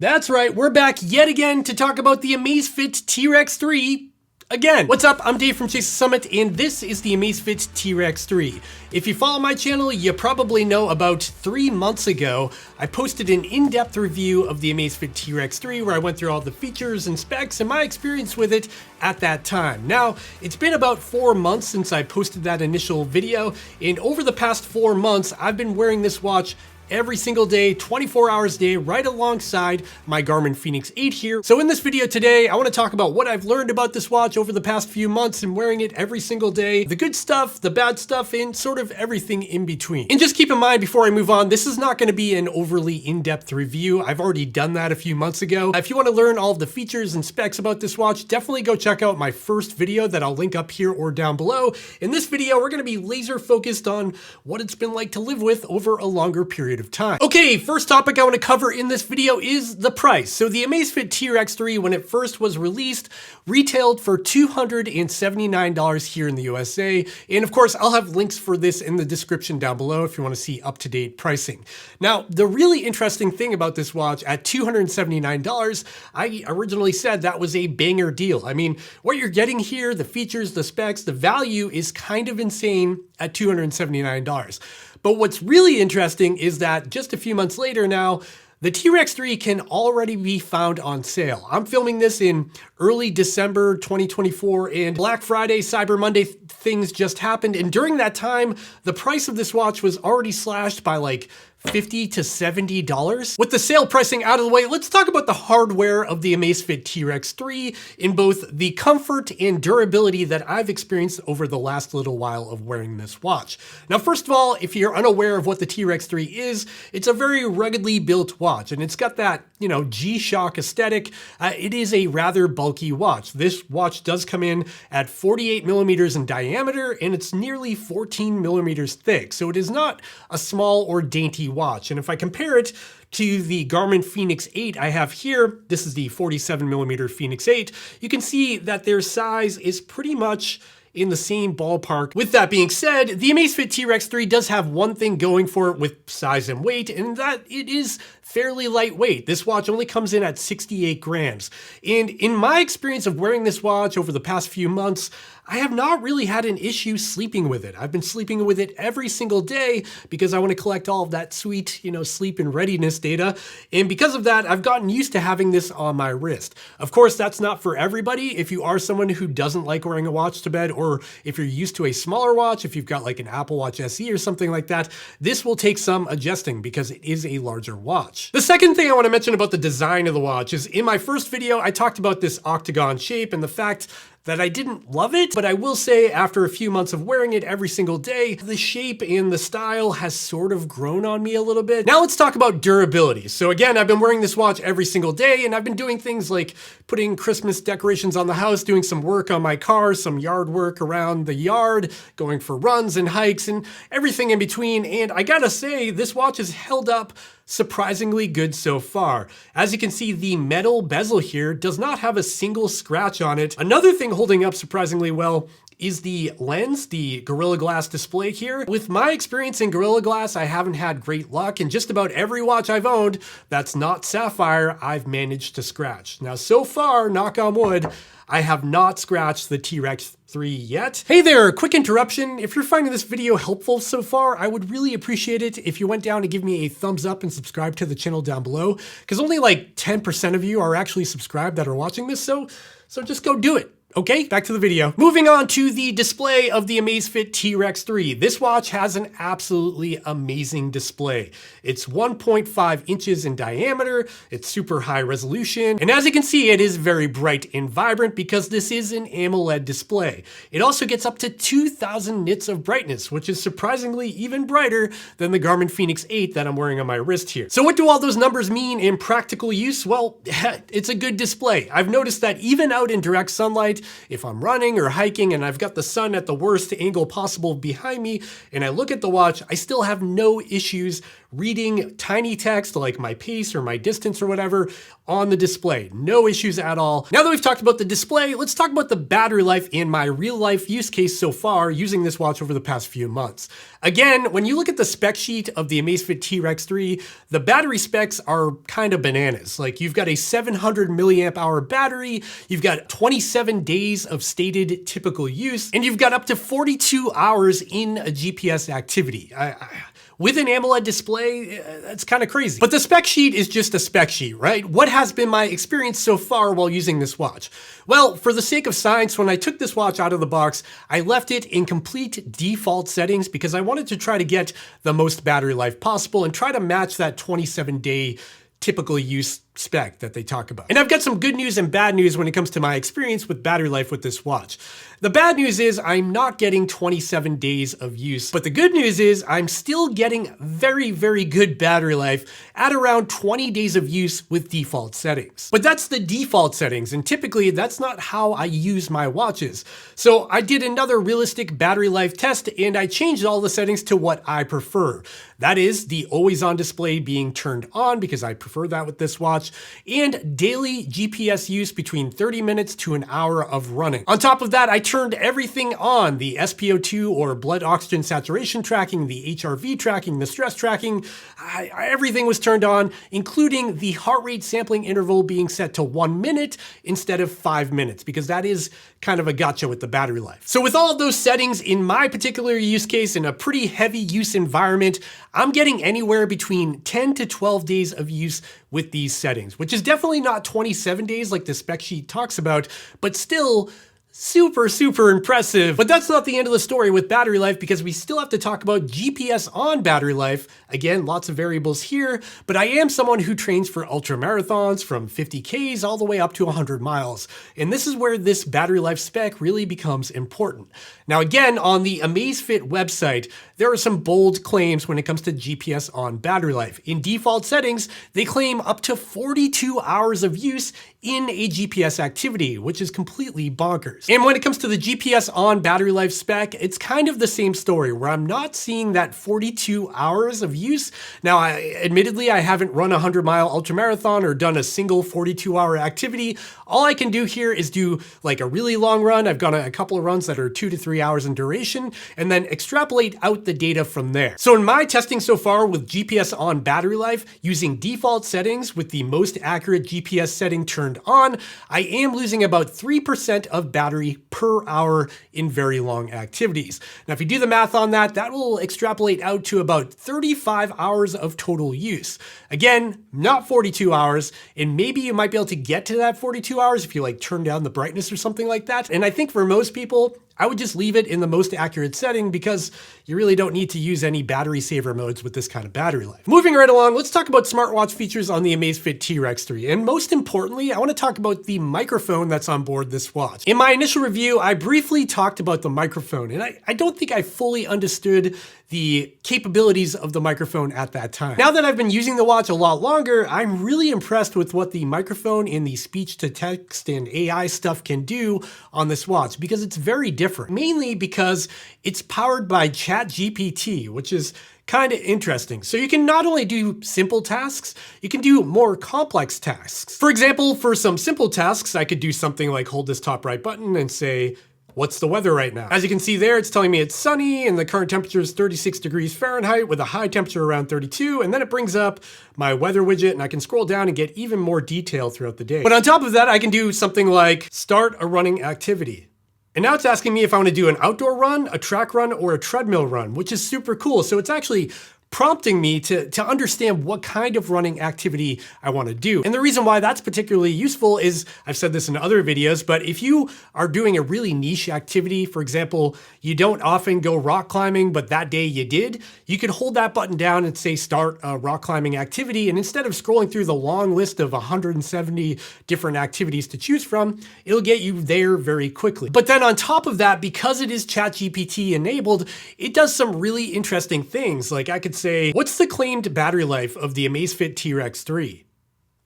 That's right, we're back yet again to talk about the Amazfit T-Rex 3 again. What's up? I'm Dave from Chase the Summit, and this is the Amazfit T-Rex 3. If you follow my channel, you probably know about 3 months ago, I posted an in-depth review of the Amazfit T-Rex 3 where I went through all the features and specs and my experience with it at that time. Now, it's been about 4 months since I posted that initial video, and over the past 4 months, I've been wearing this watch every single day, 24 hours a day, right alongside my Garmin Fenix 8 here. So in this video today, I want to talk about what I've learned about this watch over the past few months and wearing it every single day, the good stuff, the bad stuff, and sort of everything in between. And just keep in mind before I move on, this is not going to be an overly in-depth review. I've already done that a few months ago. If you want to learn all of the features and specs about this watch, definitely go check out my first video that I'll link up here or down below. In this video, we're going to be laser focused on what it's been like to live with over a longer period of time. Okay, first topic I want to cover in this video is the price. So the Amazfit T-Rex 3, when it first was released, retailed for $279 here in the USA. And of course, I'll have links for this in the description down below if you want to see up-to-date pricing. Now, the really interesting thing about this watch at $279, I originally said that was a banger deal. I mean, what you're getting here, the features, the specs, the value is kind of insane at $279. But what's really interesting is that just a few months later now, the T-Rex 3 can already be found on sale. I'm filming this in early December 2024, and Black Friday, Cyber Monday things just happened. And during that time, the price of this watch was already slashed by like $50 to $70. With the sale pricing out of the way, let's talk about the hardware of the Amazfit T-Rex 3 in both the comfort and durability that I've experienced over the last little while of wearing this watch. Now, first of all, if you're unaware of what the T-Rex 3 is, it's a very ruggedly built watch, and it's got that, G-Shock aesthetic. It is a rather bulky watch. This watch does come in at 48 millimeters in diameter, and it's nearly 14 millimeters thick. So it is not a small or dainty watch. And if I compare it to the Garmin Fenix 8 I have here, this is the 47 millimeter Fenix 8, you can see that their size is pretty much in the same ballpark. With that being said, the Amazfit T-Rex 3 does have one thing going for it with size and weight, and that it is fairly lightweight. This watch only comes in at 68 grams. And in my experience of wearing this watch over the past few months, I have not really had an issue sleeping with it. I've been sleeping with it every single day because I want to collect all of that sweet, sleep and readiness data. And because of that, I've gotten used to having this on my wrist. Of course, that's not for everybody. If you are someone who doesn't like wearing a watch to bed, or if you're used to a smaller watch, if you've got like an Apple Watch SE or something like that, this will take some adjusting because it is a larger watch. The second thing I want to mention about the design of the watch is in my first video, I talked about this octagon shape and the fact that I didn't love it, but I will say after a few months of wearing it every single day, the shape and the style has sort of grown on me a little bit. Now let's talk about durability. So again, I've been wearing this watch every single day, and I've been doing things like putting Christmas decorations on the house, doing some work on my car, some yard work around the yard, going for runs and hikes and everything in between. And I gotta say, this watch has held up surprisingly good so far. As you can see, the metal bezel here does not have a single scratch on it. Another thing holding up surprisingly well is the lens, the Gorilla Glass display here. With my experience in Gorilla Glass, I haven't had great luck, and just about every watch I've owned that's not sapphire, I've managed to scratch. Now, so far, knock on wood, I have not scratched the T-Rex 3 yet. Hey there, quick interruption. If you're finding this video helpful so far, I would really appreciate it if you went down and give me a thumbs up and subscribe to the channel down below, because only like 10% of you are actually subscribed that are watching this, so just go do it. Okay, back to the video. Moving on to the display of the Amazfit T-Rex 3. This watch has an absolutely amazing display. It's 1.5 inches in diameter, it's super high resolution, and as you can see, it is very bright and vibrant because this is an AMOLED display. It also gets up to 2000 nits of brightness, which is surprisingly even brighter than the Garmin Fenix 8 that I'm wearing on my wrist here. So what do all those numbers mean in practical use? Well, it's a good display. I've noticed that even out in direct sunlight, if I'm running or hiking and I've got the sun at the worst angle possible behind me and I look at the watch, I still have no issues reading tiny text like my pace or my distance or whatever on the display. No issues at all. Now that we've talked about the display, let's talk about the battery life in my real life use case so far using this watch over the past few months. Again, when you look at the spec sheet of the Amazfit T-Rex 3, the battery specs are kind of bananas. Like you've got a 700 milliamp hour battery, you've got 27 days of stated typical use, and you've got up to 42 hours in a GPS activity. With an AMOLED display, that's kind of crazy. But the spec sheet is just a spec sheet, right? What has been my experience so far while using this watch? Well, for the sake of science, when I took this watch out of the box, I left it in complete default settings because I wanted to try to get the most battery life possible and try to match that 27-day typical use spec that they talk about. And I've got some good news and bad news when it comes to my experience with battery life with this watch. The bad news is I'm not getting 27 days of use, but the good news is I'm still getting very, very good battery life at around 20 days of use with default settings. But that's the default settings, and typically that's not how I use my watches. So I did another realistic battery life test and I changed all the settings to what I prefer. That is the always on display being turned on because I prefer that with this watch, and daily GPS use between 30 minutes to an hour of running. On top of that, I turned everything on: the SpO2 or blood oxygen saturation tracking, the HRV tracking, the stress tracking. Everything was turned on, including the heart rate sampling interval being set to 1 minute instead of 5 minutes, because that is kind of a gotcha with the battery life. So with all of those settings in my particular use case in a pretty heavy use environment, I'm getting anywhere between 10 to 12 days of use with these settings, which is definitely not 27 days like the spec sheet talks about, but still super, super impressive. But that's not the end of the story with battery life, because we still have to talk about GPS on battery life. Again, lots of variables here, but I am someone who trains for ultra marathons from 50Ks all the way up to 100 miles. And this is where this battery life spec really becomes important. Now, again, on the Amazfit website, there are some bold claims when it comes to GPS on battery life. In default settings, they claim up to 42 hours of use in a GPS activity, which is completely bonkers. And when it comes to the GPS on battery life spec, it's kind of the same story, where I'm not seeing that 42 hours of use. Now, admittedly, I haven't run a 100-mile ultramarathon or done a single 42-hour activity. All I can do here is do like a really long run. I've got a couple of runs that are 2 to 3 hours in duration, and then extrapolate out the data from there. So in my testing so far with GPS on battery life, using default settings with the most accurate GPS setting turned on, I am losing about 3% of battery per hour in very long activities. Now, if you do the math on that, that will extrapolate out to about 35 hours of total use. Again, not 42 hours, and maybe you might be able to get to that 42 hours if you like turn down the brightness or something like that. And I think for most people, I would just leave it in the most accurate setting because you really don't need to use any battery saver modes with this kind of battery life. Moving right along, let's talk about smartwatch features on the Amazfit T-Rex 3. And most importantly, I want to talk about the microphone that's on board this watch. In my initial review, I briefly talked about the microphone, and I don't think I fully understood the capabilities of the microphone at that time. Now that I've been using the watch a lot longer, I'm really impressed with what the microphone in the speech-to-text and AI stuff can do on this watch, because it's very different. Mainly because it's powered by ChatGPT, which is kind of interesting. So you can not only do simple tasks, you can do more complex tasks. For example, for some simple tasks, I could do something like hold this top right button and say, what's the weather right now? As you can see there, it's telling me it's sunny and the current temperature is 36 degrees Fahrenheit with a high temperature around 32. And then it brings up my weather widget and I can scroll down and get even more detail throughout the day. But on top of that, I can do something like start a running activity. And now it's asking me if I want to do an outdoor run, a track run, or a treadmill run, which is super cool. So it's actually prompting me to understand what kind of running activity I want to do. And the reason why that's particularly useful is, I've said this in other videos, but if you are doing a really niche activity, for example, you don't often go rock climbing, but that day you did, you could hold that button down and say start a rock climbing activity. And instead of scrolling through the long list of 170 different activities to choose from, it'll get you there very quickly. But then on top of that, because it is ChatGPT enabled, it does some really interesting things. Like I could say, what's the claimed battery life of the Amazfit T-Rex 3?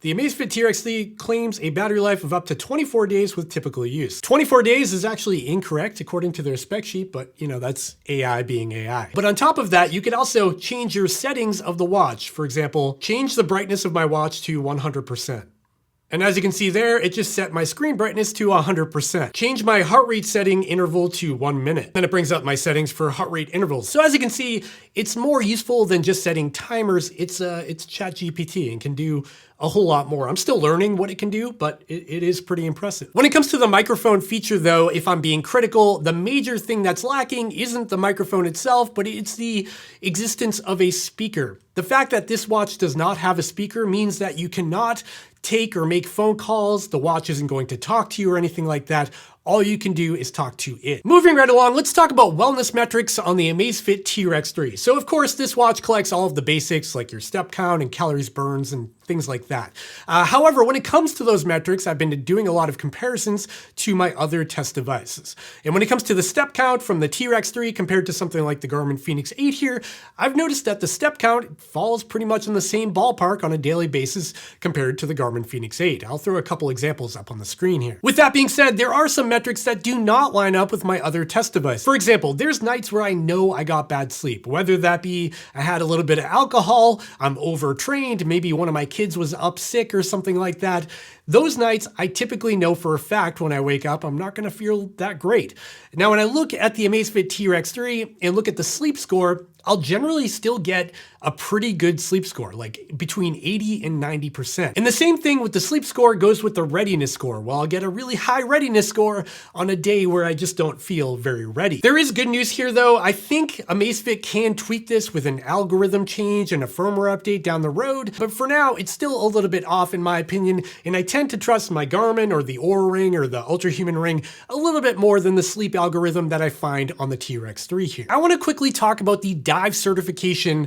The Amazfit T-Rex 3 claims a battery life of up to 24 days with typical use. 24 days is actually incorrect according to their spec sheet, but you know, that's AI being AI. But on top of that, you can also change your settings of the watch. For example, change the brightness of my watch to 100%. And as you can see there, it just set my screen brightness to 100%. Change my heart rate setting interval to 1 minute. Then it brings up my settings for heart rate intervals. So as you can see, it's more useful than just setting timers. It's ChatGPT and can do a whole lot more. I'm still learning what it can do, but it is pretty impressive. When it comes to the microphone feature though, if I'm being critical, the major thing that's lacking isn't the microphone itself, but it's the existence of a speaker. The fact that this watch does not have a speaker means that you cannot take or make phone calls. The watch isn't going to talk to you or anything like that. All you can do is talk to it. Moving right along, let's talk about wellness metrics on the Amazfit T-Rex 3. So of course, this watch collects all of the basics like your step count and calories burns and things like that. However, when it comes to those metrics, I've been doing a lot of comparisons to my other test devices. And when it comes to the step count from the T-Rex 3 compared to something like the Garmin Fenix 8 here, I've noticed that the step count falls pretty much in the same ballpark on a daily basis compared to the Garmin Fenix 8. I'll throw a couple examples up on the screen here. With that being said, there are some metrics that do not line up with my other test device. For example, there's nights where I know I got bad sleep, whether that be I had a little bit of alcohol, I'm overtrained, maybe one of my kids was up sick or something like that. Those nights, I typically know for a fact when I wake up, I'm not gonna feel that great. Now, when I look at the Amazfit T-Rex 3 and look at the sleep score, I'll generally still get a pretty good sleep score, like between 80 and 90%. And the same thing with the sleep score goes with the readiness score. Well, I'll get a really high readiness score on a day where I just don't feel very ready. There is good news here though. I think Amazfit can tweak this with an algorithm change and a firmware update down the road, but for now, it's still a little bit off in my opinion, and I tend to trust my Garmin or the Oura Ring or the Ultrahuman Ring a little bit more than the sleep algorithm that I find on the T-Rex 3 here. I wanna quickly talk about the dive certification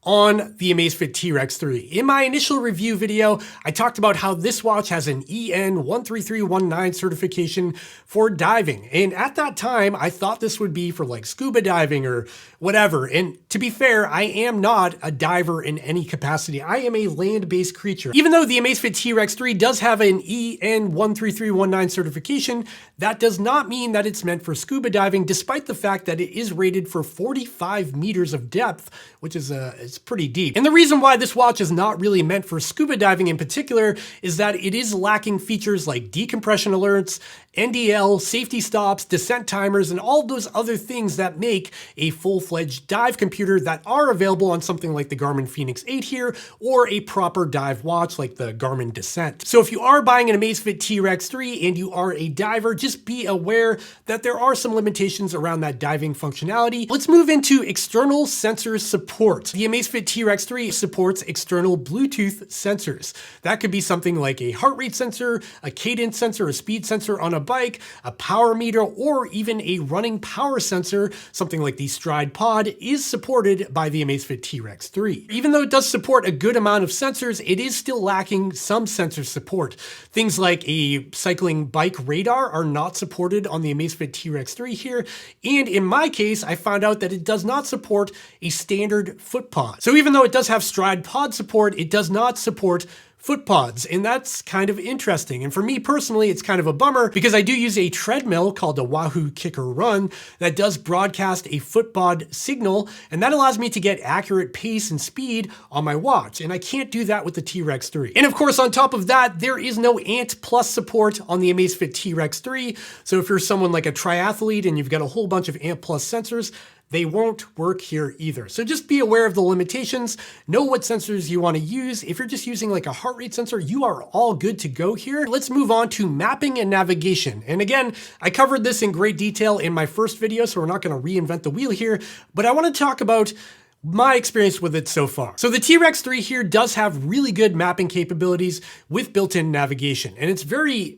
on the Amazfit T-Rex 3. In my initial review video, I talked about how this watch has an EN 13319 certification for diving. And at that time, I thought this would be for like scuba diving or whatever. And to be fair, I am not a diver in any capacity. I am a land-based creature. Even though the Amazfit T-Rex 3 does have an EN 13319 certification, that does not mean that it's meant for scuba diving, despite the fact that it is rated for 45 meters of depth, which is it's pretty deep. And the reason why this watch is not really meant for scuba diving in particular is that it is lacking features like decompression alerts, NDL, safety stops, descent timers, and all those other things that make a full-fledged dive computer that are available on something like the Garmin Fenix 8 here, or a proper dive watch like the Garmin Descent. So if you are buying an Amazfit T-Rex 3 and you are a diver, just be aware that there are some limitations around that diving functionality. Let's move into external sensor support. The Amazfit T-Rex 3 supports external Bluetooth sensors. That could be something like a heart rate sensor, a cadence sensor, a speed sensor on a bike, a power meter, or even a running power sensor, something like the Stride Pod, is supported by the Amazfit T-Rex 3. Even though it does support a good amount of sensors, it is still lacking some sensor support. Things like a cycling bike radar are not supported on the Amazfit T-Rex 3 here, and in my case, I found out that it does not support a standard foot pod. So even though it does have Stride Pod support, it does not support foot pods, and that's kind of interesting. And for me personally, it's kind of a bummer because I do use a treadmill called the Wahoo Kicker Run that does broadcast a foot pod signal, and that allows me to get accurate pace and speed on my watch, and I can't do that with the T-Rex 3. And of course, on top of that, there is no Ant Plus support on the Amazfit T-Rex 3, so if you're someone like a triathlete and you've got a whole bunch of Ant Plus sensors, they won't work here either. So just be aware of the limitations, know what sensors you want to use. If you're just using like a heart rate sensor, you are all good to go here. Let's move on to mapping and navigation. And again, I covered this in great detail in my first video, so we're not going to reinvent the wheel here, but I want to talk about my experience with it so far. So the T-Rex 3 here does have really good mapping capabilities with built-in navigation, and it's very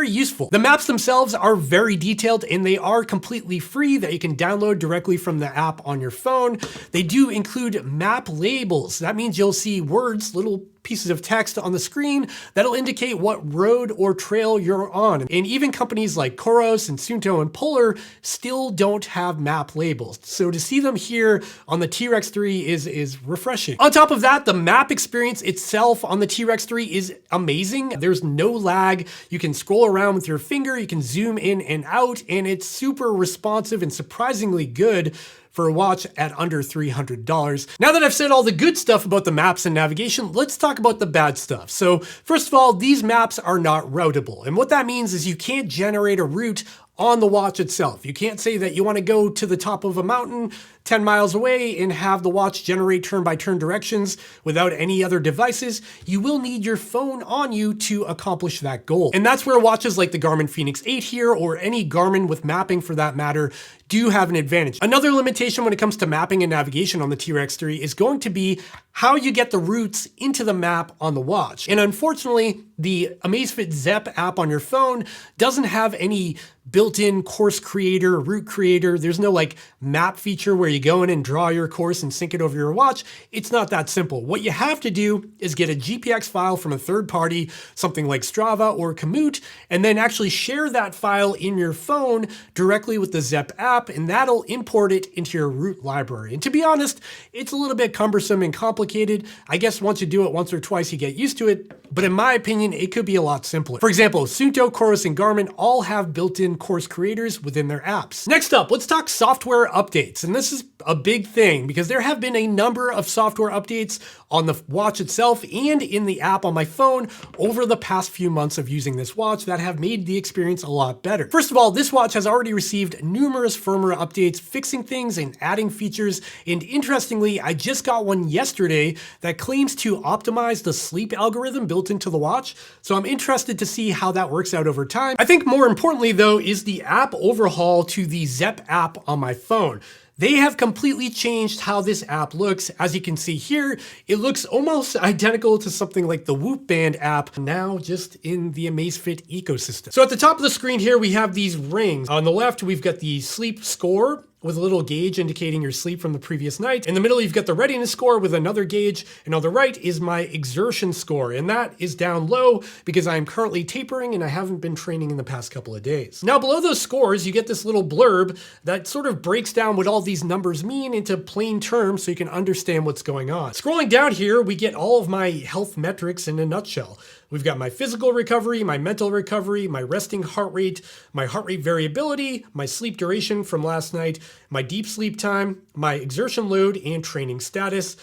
useful. The maps themselves are very detailed, and they are completely free that you can download directly from the app on your phone. They do include map labels. That means you'll see words, little pieces of text on the screen that'll indicate what road or trail you're on. And even companies like Coros and Suunto and Polar still don't have map labels. So to see them here on the T-Rex 3 is refreshing. On top of that, the map experience itself on the T-Rex 3 is amazing. There's no lag. You can scroll around with your finger, you can zoom in and out, and it's super responsive and surprisingly good for a watch at under $300. Now that I've said all the good stuff about the maps and navigation, let's talk about the bad stuff. So first of all, these maps are not routable. And what that means is you can't generate a route on the watch itself. You can't say that you want to go to the top of a mountain 10 miles away and have the watch generate turn-by-turn directions without any other devices. You will need your phone on you to accomplish that goal. And that's where watches like the Garmin Fenix 8 here, or any Garmin with mapping for that matter, do have an advantage. Another limitation when it comes to mapping and navigation on the T-Rex 3 is going to be how you get the routes into the map on the watch. And unfortunately, the Amazfit Zepp app on your phone doesn't have any built-in course creator, route creator. There's no like map feature where you go in and draw your course and sync it over your watch. It's not that simple. What you have to do is get a GPX file from a third party, something like Strava or Komoot, and then actually share that file in your phone directly with the Zepp app, and that'll import it into your route library. And to be honest, it's a little bit cumbersome and complicated. I guess once you do it once or twice, you get used to it. But in my opinion, it could be a lot simpler. For example, Suunto, Coros, and Garmin all have built-in course creators within their apps. Next up, let's talk software updates. And this is a big thing because there have been a number of software updates on the watch itself and in the app on my phone over the past few months of using this watch that have made the experience a lot better. First of all, this watch has already received numerous firmware updates, fixing things and adding features. And interestingly, I just got one yesterday that claims to optimize the sleep algorithm built into the watch. So I'm interested to see how that works out over time. I think more importantly though is the app overhaul to the Zepp app on my phone. They have completely changed how this app looks. As you can see here, it looks almost identical to something like the Whoop Band app, now just in the Amazfit ecosystem. So at the top of the screen here, we have these rings. On the left, we've got the sleep score with a little gauge indicating your sleep from the previous night. In the middle, you've got the readiness score with another gauge. And on the right is my exertion score. And that is down low because I'm currently tapering and I haven't been training in the past couple of days. Now below those scores, you get this little blurb that sort of breaks down what all these numbers mean into plain terms so you can understand what's going on. Scrolling down here, we get all of my health metrics in a nutshell. We've got my physical recovery, my mental recovery, my resting heart rate, my heart rate variability, my sleep duration from last night, my deep sleep time, my exertion load, and training status.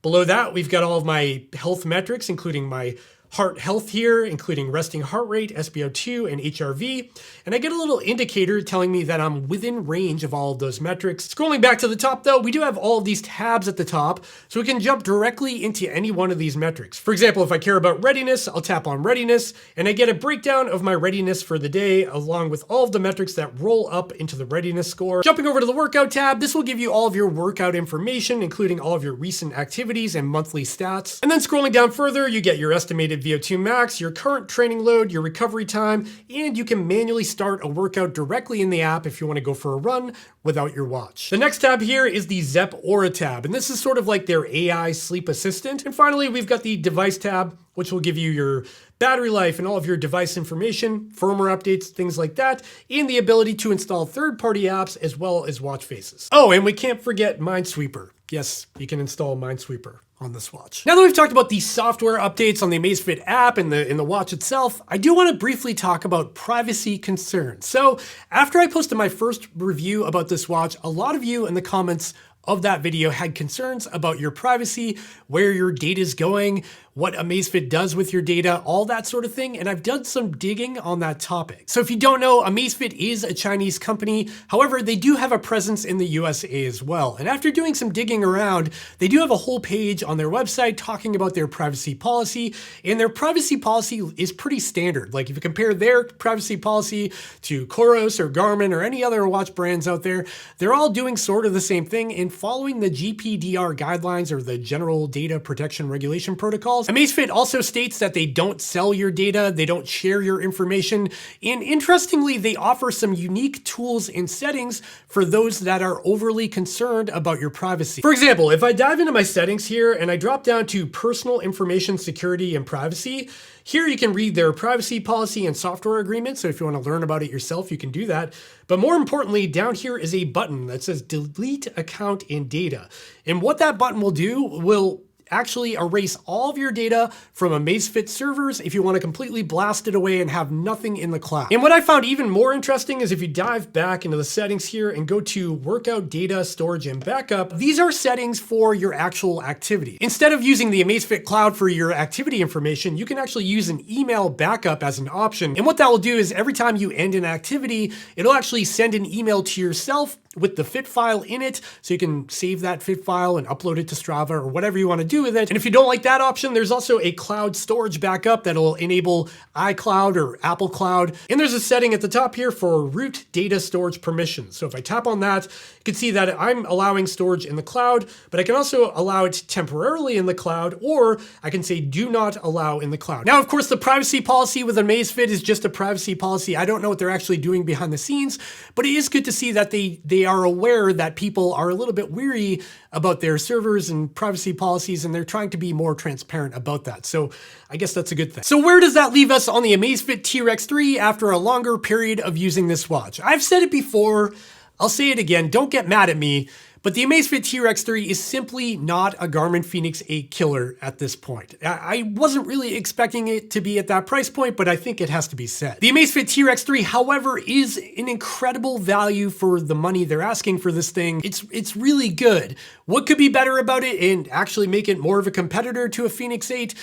Below that, we've got all of my health metrics, including my heart health here, including resting heart rate, SpO2, and HRV. And I get a little indicator telling me that I'm within range of all of those metrics. Scrolling back to the top though, we do have all of these tabs at the top, so we can jump directly into any one of these metrics. For example, if I care about readiness, I'll tap on readiness, and I get a breakdown of my readiness for the day, along with all of the metrics that roll up into the readiness score. Jumping over to the workout tab, this will give you all of your workout information, including all of your recent activities and monthly stats. And then scrolling down further, you get your estimated VO2 max, your current training load, your recovery time, and you can manually start a workout directly in the app if you want to go for a run without your watch. The next tab here is the Zepp Oura tab, and this is sort of like their AI sleep assistant. And finally, we've got the device tab, which will give you your battery life and all of your device information, firmware updates, things like that, and the ability to install third-party apps as well as watch faces. Oh, and we can't forget Minesweeper. Yes, you can install Minesweeper on this watch. Now that we've talked about the software updates on the Amazfit app and the watch itself, I do want to briefly talk about privacy concerns. So after I posted my first review about this watch, a lot of you in the comments of that video had concerns about your privacy, where your data is going, what Amazfit does with your data, all that sort of thing, and I've done some digging on that topic. So if you don't know, Amazfit is a Chinese company. However, they do have a presence in the USA as well. And after doing some digging around, they do have a whole page on their website talking about their privacy policy, and their privacy policy is pretty standard. Like if you compare their privacy policy to Coros or Garmin or any other watch brands out there, they're all doing sort of the same thing and following the GPDR guidelines, or the General Data Protection Regulation Protocol, calls. Amazfit also states that they don't sell your data, they don't share your information, and interestingly, they offer some unique tools and settings for those that are overly concerned about your privacy. For example, if I dive into my settings here and I drop down to personal information security and privacy, here you can read their privacy policy and software agreement. So if you want to learn about it yourself, you can do that. But more importantly, down here is a button that says delete account and data. And what that button will do will actually erase all of your data from Amazfit servers if you want to completely blast it away and have nothing in the cloud. And what I found even more interesting is if you dive back into the settings here and go to workout data storage and backup, these are settings for your actual activity. Instead of using the Amazfit cloud for your activity information, you can actually use an email backup as an option. And what that will do is every time you end an activity, it'll actually send an email to yourself with the fit file in it, so you can save that fit file and upload it to Strava or whatever you want to do with it. And if you don't like that option, there's also a cloud storage backup that'll enable iCloud or Apple Cloud. And there's a setting at the top here for root data storage permissions. So if I tap on that, you can see that I'm allowing storage in the cloud, but I can also allow it temporarily in the cloud, or I can say do not allow in the cloud. Now, of course, the privacy policy with Amazfit is just a privacy policy. I don't know what they're actually doing behind the scenes, but it is good to see that they are aware that people are a little bit weary about their servers and privacy policies, and they're trying to be more transparent about that. So I guess that's a good thing. So where does that leave us on the Amazfit T-Rex 3 after a longer period of using this watch? I've said it before, I'll say it again, don't get mad at me, but the Amazfit T-Rex 3 is simply not a Garmin Fenix 8 killer at this point. I wasn't really expecting it to be at that price point, but I think it has to be said. The Amazfit T-Rex 3, however, is an incredible value for the money they're asking for this thing. It's really good. What could be better about it and actually make it more of a competitor to a Fenix 8?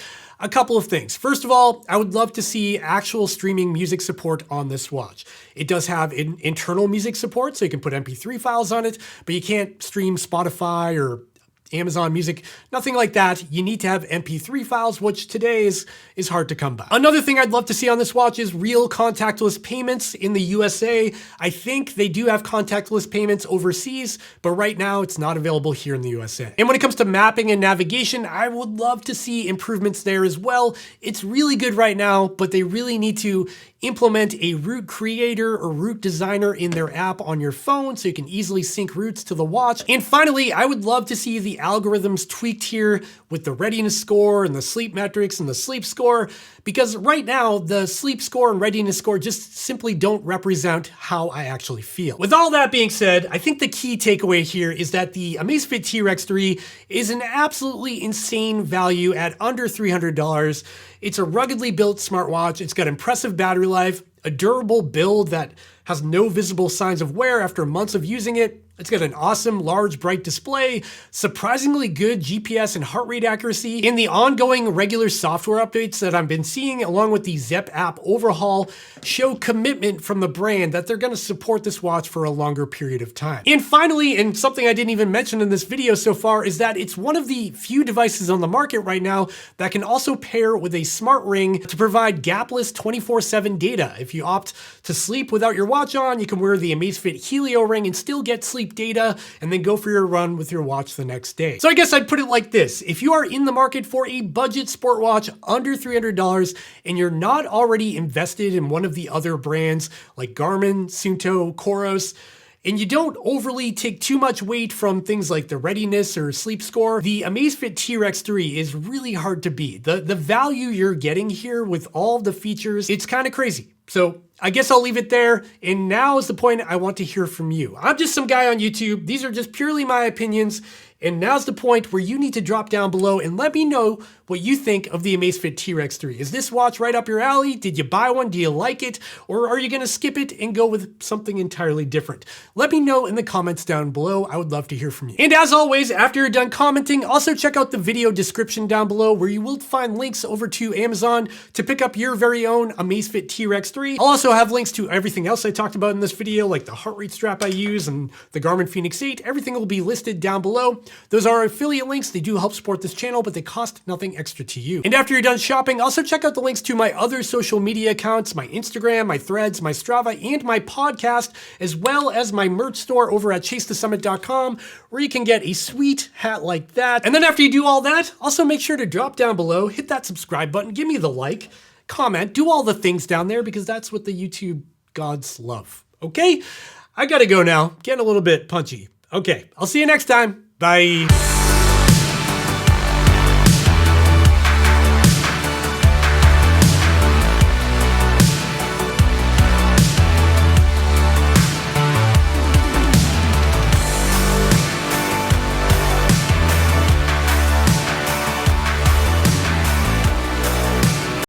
A couple of things. First of all, I would love to see actual streaming music support on this watch. It does have internal music support, so you can put MP3 files on it, but you can't stream Spotify or Amazon Music, nothing like that. You need to have MP3 files, which today is hard to come by. Another thing I'd love to see on this watch is real contactless payments in the USA. I think they do have contactless payments overseas, but right now it's not available here in the USA. And when it comes to mapping and navigation, I would love to see improvements there as well. It's really good right now, but they really need to implement a route creator or route designer in their app on your phone so you can easily sync routes to the watch. And finally, I would love to see the algorithms tweaked here with the readiness score and the sleep metrics and the sleep score, because right now the sleep score and readiness score just simply don't represent how I actually feel. With all that being said, I think the key takeaway here is that the Amazfit T-Rex 3 is an absolutely insane value at under $300. It's a ruggedly built smartwatch. It's got impressive battery life, a durable build that has no visible signs of wear after months of using it. It's got an awesome, large, bright display, surprisingly good GPS and heart rate accuracy, and the ongoing regular software updates that I've been seeing along with the Zepp app overhaul show commitment from the brand that they're going to support this watch for a longer period of time. And finally, and something I didn't even mention in this video so far, is that it's one of the few devices on the market right now that can also pair with a smart ring to provide gapless 24/7 data. If you opt to sleep without your watch on, you can wear the Amazfit Helio ring and still get sleep data and then go for your run with your watch the next day. So I guess I'd put it like this. If you are in the market for a budget sport watch under $300 and you're not already invested in one of the other brands like Garmin, Suunto, Coros, and you don't overly take too much weight from things like the readiness or sleep score, the Amazfit T-Rex 3 is really hard to beat. The value you're getting here with all the features, it's kind of crazy. So I guess I'll leave it there, and now is the point I want to hear from you. I'm just some guy on YouTube. These are just purely my opinions, and now's the point where you need to drop down below and let me know what you think of the Amazfit T-Rex 3. Is this watch right up your alley? Did you buy one? Do you like it? Or are you going to skip it and go with something entirely different? Let me know in the comments down below. I would love to hear from you. And as always, after you're done commenting, also check out the video description down below where you will find links over to Amazon to pick up your very own Amazfit T-Rex 3. 3. I'll also have links to everything else I talked about in this video, like the heart rate strap I use and the Garmin Fenix 8. Everything will be listed down below. Those are affiliate links. They do help support this channel, but they cost nothing extra to you. And after you're done shopping, also check out the links to my other social media accounts, my Instagram, my Threads, my Strava, and my podcast, as well as my merch store over at chasethesummit.com, where you can get a sweet hat like that. And then after you do all that, also make sure to drop down below, hit that subscribe button, give me the like, comment, do all the things down there, because that's what the YouTube gods love. Okay? I gotta go now. Getting a little bit punchy. Okay, I'll see you next time. Bye.